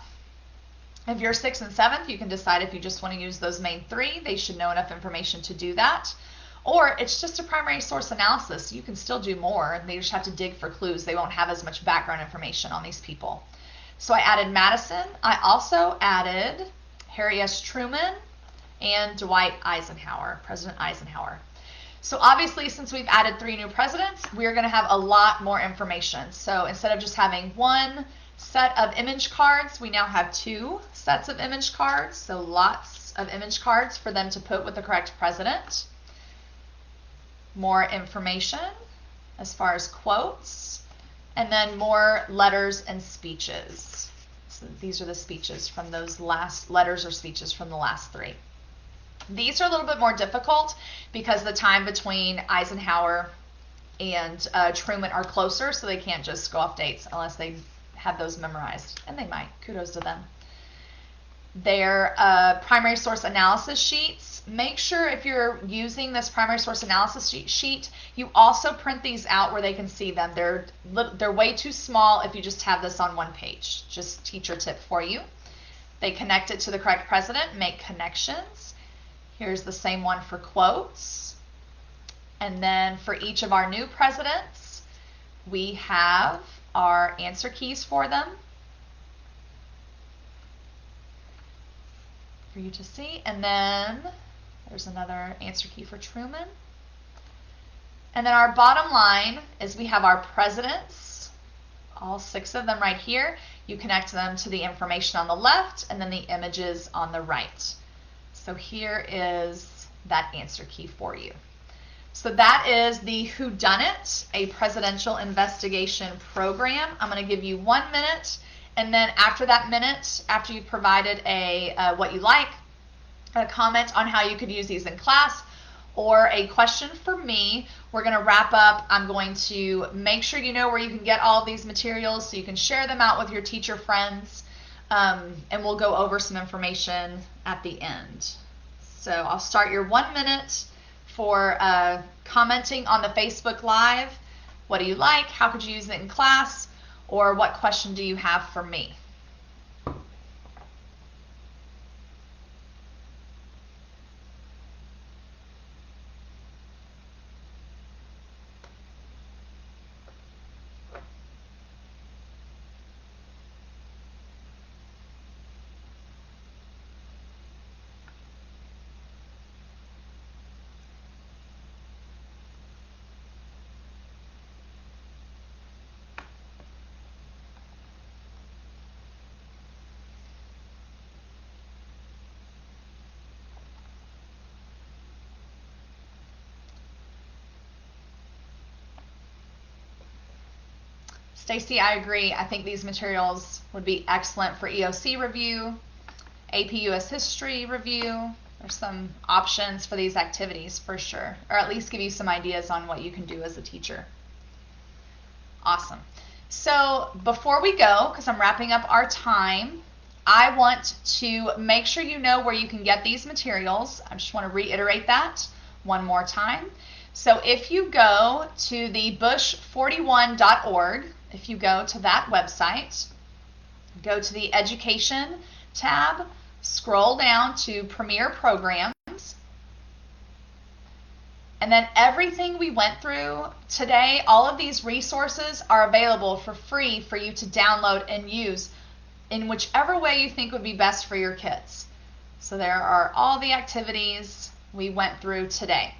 If you're 6th and 7th, you can decide if you just want to use those main 3. They should know enough information to do that. Or it's just a primary source analysis. You can still do more. They just have to dig for clues. They won't have as much background information on these people. So I added Madison. I also added Harry S. Truman and Dwight Eisenhower, President Eisenhower. So obviously, since we've added 3 new presidents, we're going to have a lot more information. So instead of just having 1 set of image cards, we now have 2 sets of image cards. So lots of image cards for them to put with the correct president. More information as far as quotes, and then more letters and speeches. So these are the speeches from those last letters or speeches from the last 3. These are a little bit more difficult because the time between Eisenhower and Truman are closer, so they can't just go off dates unless they have those memorized, and they might. Kudos to them. Their primary source analysis sheets. Make sure if you're using this primary source analysis sheet, you also print these out where they can see them. They're way too small if you just have this on 1 page. Just teacher tip for you. They connect it to the correct president, make connections. Here's the same one for quotes. And then for each of our new presidents, we have our answer keys for them for you to see. And then There's another answer key for Truman. And then our bottom line is we have our presidents, all 6 of them right here. You connect them to the information on the left and then the images on the right. So here is that answer key for you. So that is the Whodunit, a presidential investigation program. I'm going to give you 1 minute, and then after that minute, after you've provided a what you like, a comment on how you could use these in class, or a question for me, we're going to wrap up. I'm going to make sure you know where you can get all of these materials so you can share them out with your teacher friends, and we'll go over some information at the end. So I'll start your 1 minute for commenting on the Facebook Live. What do you like? How could you use it in class? Or what question do you have for me? Stacy, I agree. I think these materials would be excellent for EOC review, AP US History review. There's some options for these activities for sure, or at least give you some ideas on what you can do as a teacher. Awesome. So before we go, because I'm wrapping up our time, I want to make sure you know where you can get these materials. I just want to reiterate that one more time. So if you go to the bush41.org, if you go to that website, go to the Education tab, scroll down to Premier Programs, and then everything we went through today, all of these resources are available for free for you to download and use in whichever way you think would be best for your kids. So there are all the activities we went through today.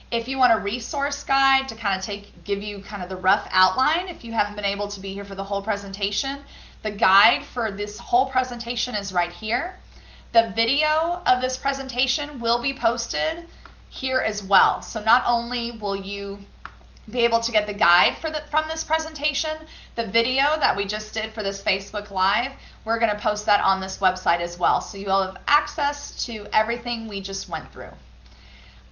If you want a resource guide to kind of give you kind of the rough outline, if you haven't been able to be here for the whole presentation, the guide for this whole presentation is right here. The video of this presentation will be posted here as well. So not only will you be able to get the guide from this presentation, the video that we just did for this Facebook Live, we're going to post that on this website as well. So you'll have access to everything we just went through.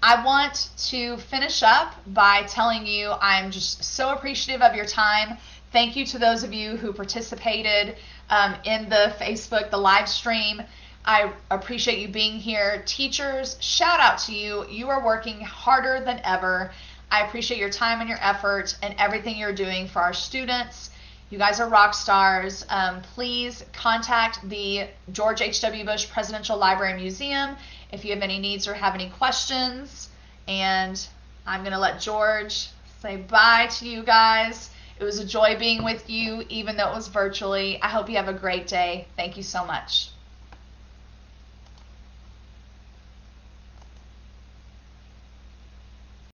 I want to finish up by telling you I'm just so appreciative of your time. Thank you to those of you who participated in the Facebook, the live stream. I appreciate you being here. Teachers, shout out to you. You are working harder than ever. I appreciate your time and your effort and everything you're doing for our students. You guys are rock stars. Please contact the George H.W. Bush Presidential Library and Museum if you have any needs or have any questions. And I'm going to let George say bye to you guys. It was a joy being with you, even though it was virtually. I hope you have a great day. Thank you so much.